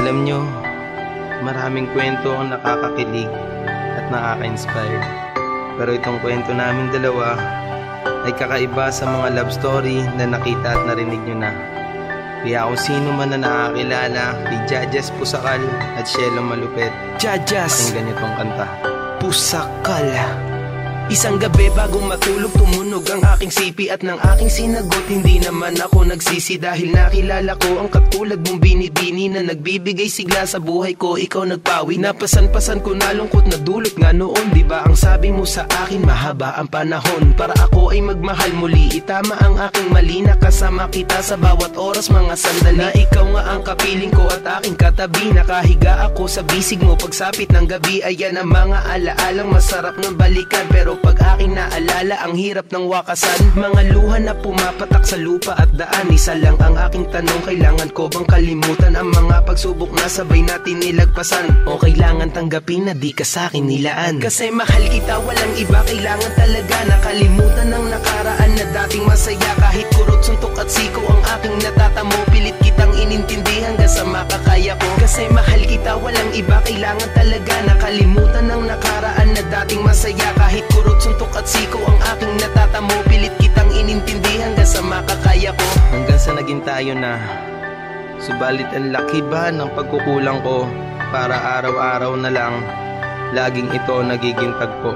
Alam nyo, maraming kwento ang nakakakilig at nakaka-inspire. Pero itong kwento namin dalawa ay kakaiba sa mga love story na nakita at narinig nyo na. Kaya kung sino man na nakakilala kay Jajas Pusakal at Shelo Malupet, Jajas, pakinggan nyo tong kanta, Pusakal. Isang gabi bago matulog, tumunog ang aking sipi at ng aking sinagot. Hindi naman ako nagsisi dahil nakilala ko ang katulad mong binibini na nagbibigay sigla sa buhay ko. Ikaw nagpawi, napasan-pasan ko na lungkot na dulot nga noon. Diba ang sabi mo sa akin, mahaba ang panahon para ako ay magmahal muli. Itama ang aking mali na kasama kita sa bawat oras, mga sandali na ikaw nga ang kapiling ko at aking katabi. Nakahiga ako sa bisig mo pagsapit ng gabi. Ayan ang mga alaalang masarap ng balikan, pero pag aking naalala ang hirap ng wakasan. Mga luha na pumapatak sa lupa at daan. Isa lang ang aking tanong, kailangan ko bang kalimutan ang mga pagsubok na sabay natin nilagpasan? O kailangan tanggapin na di ka sa'kin nilaan? Kasi mahal kita, walang iba, kailangan talaga nakalimutan ang nakaraan na dating masaya. Kahit kurot, suntok at siko ang aking natatamo, pilit kitang inintindi hanggang sa makakaya ko. Kasi mahal kita, walang iba, kailangan talaga nakalimutan ang nakaraan na dating masaya. Kahit kurot, suntok at siko ang aking natatamo, pilit kitang inintindi hanggang sa makakaya ko. Hanggang sa naging tayo na. Subalit ang laki ba ng pagkukulang ko para araw-araw na lang laging ito nagiging tagpo?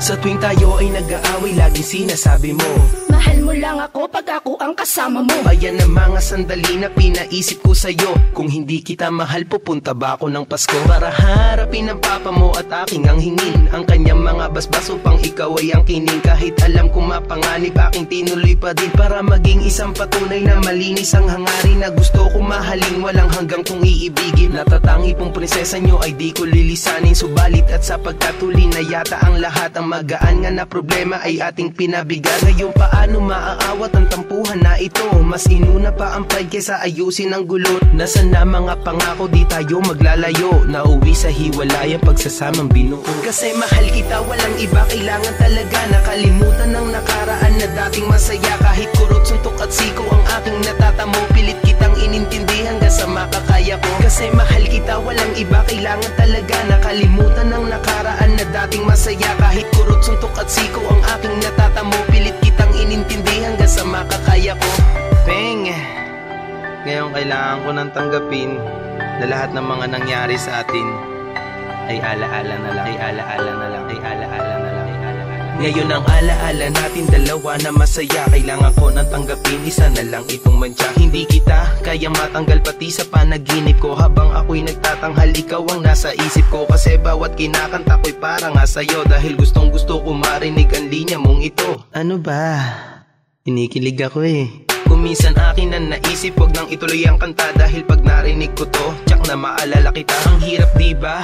Sa tuwing tayo ay nag-aaway, laging sinasabi mo, mahal mo lang ako pag ako ang kasama mo. Ayan ang mga sandali na pinaisip ko sa'yo. Kung hindi kita mahal, pupunta ba ako ng Pasko para harapin ang papa mo at aking ang hingin ang kanyang mga basbas upang ikaw ay ang kining. Kahit alam kong mapanganib, aking tinuloy pa din para maging isang patunay na malinis ang hangarin na gusto kong mahalin, walang hanggang kong iibigin. Natatangi pong prinsesa nyo ay di ko lilisanin, subalit at sa pagkatuli na yata ang lahat. Ang magaan nga na problema ay ating pinabigan. Ngayon paano maaawat ang tampuhan na ito? Mas inuna pa ang pride kesa ayusin ang gulo. Nasaan na mga pangako, di tayo maglalayo? Nauwi sa hiwalayan pagsasamang binuo. Kasi mahal kita, walang iba, kailangan talaga nakalimutan ang nakaraan na dating masaya. Kahit kurot, suntok at siko ang aking natatamo, pilit kitang inintindi hanggang sa makakaya ko. Kasi mahal kita, walang iba, kailangan talaga nakalimutan ang nakaraan na dating masaya. Kahit kurot, suntok at siko ang aking natatamo, pilit kitang inintindi hanggang sa makakaya ko. Peng, ngayon kailangan ko nang tanggapin na lahat ng mga nangyari sa atin ay alaala na lang, ay alaala na lang, ay alaala na lang. Ngayon ang alaala natin dalawa na masaya, kailangan ko nang tanggapin, isa na lang itong mantsa. Hindi kita kaya matanggal pati sa panaginip ko, habang ako'y nagtatanghal, ikaw ang nasa isip ko. Kasi bawat kinakanta ko'y para nga sa'yo, dahil gustong gusto ko marinig ang linya mong ito. Ano ba? Kinikilig ako eh. Kung minsan akin na naisip, wag nang ituloy ang kanta, dahil pag narinig ko to, tsak na maalala kita. Ang hirap diba?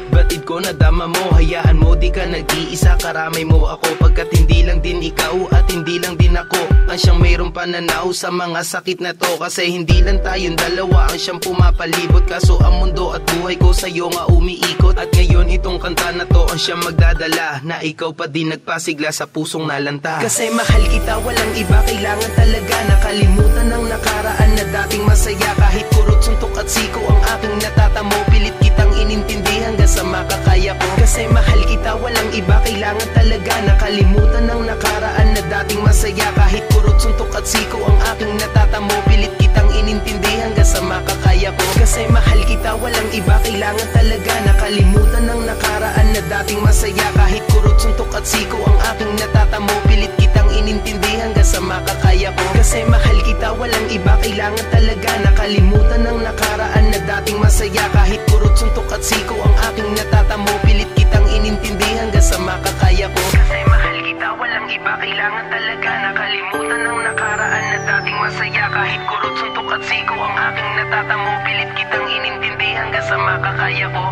Batid ko na dama mo, hayaan mo, di ka nag-iisa, karamay mo ako. Pagkat hindi lang din ikaw at hindi lang din ako ang siyang mayroong pananaw sa mga sakit na to. Kasi hindi lang tayong dalawa ang siyang pumapalibot, kaso ang mundo at buhay ko sa'yo nga umiikot. At ngayon itong kanta na to ang siyang magdadala, na ikaw pa din nagpasigla sa pusong nalanta. Kasi mahal kita, walang iba, kailangan talaga nakalimutan ang nakaraan na dating masaya. Kahit kurot, suntok at siko ang aking natatamo, pilit kitang inintindi hanggang sa makakaya ko. Kasi mahal kita, walang iba, kailangan talaga nakalimutan ang nakaraan na dating masaya. Kahit kurot, suntok at siko ang aking natatamo, pilit kitang inintindi hanggang sa makakaya ko. Kasi mahal kita, walang iba, kailangan talaga nakalimutan ang nakaraan na dating masaya. Kahit kurot, suntok at siko ang aking natatamo, pilit kitang inintindi hanggang sa makakaya ko. Kasi mahal kita, walang iba, kailangan talaga nakalimutan ang nakaraan na dating masaya. Kahit kurot, suntok at siko ang aking natatamo, pilit kitang inintindi hanggang sa makakaya ko. Kasi mahal kita, walang iba, kailangan talaga nakalimutan ang nakaraan na dating masaya. Kahit kurot, suntok at siko ang aking natatamo, pilit kitang inintindi hanggang sa makakaya ko.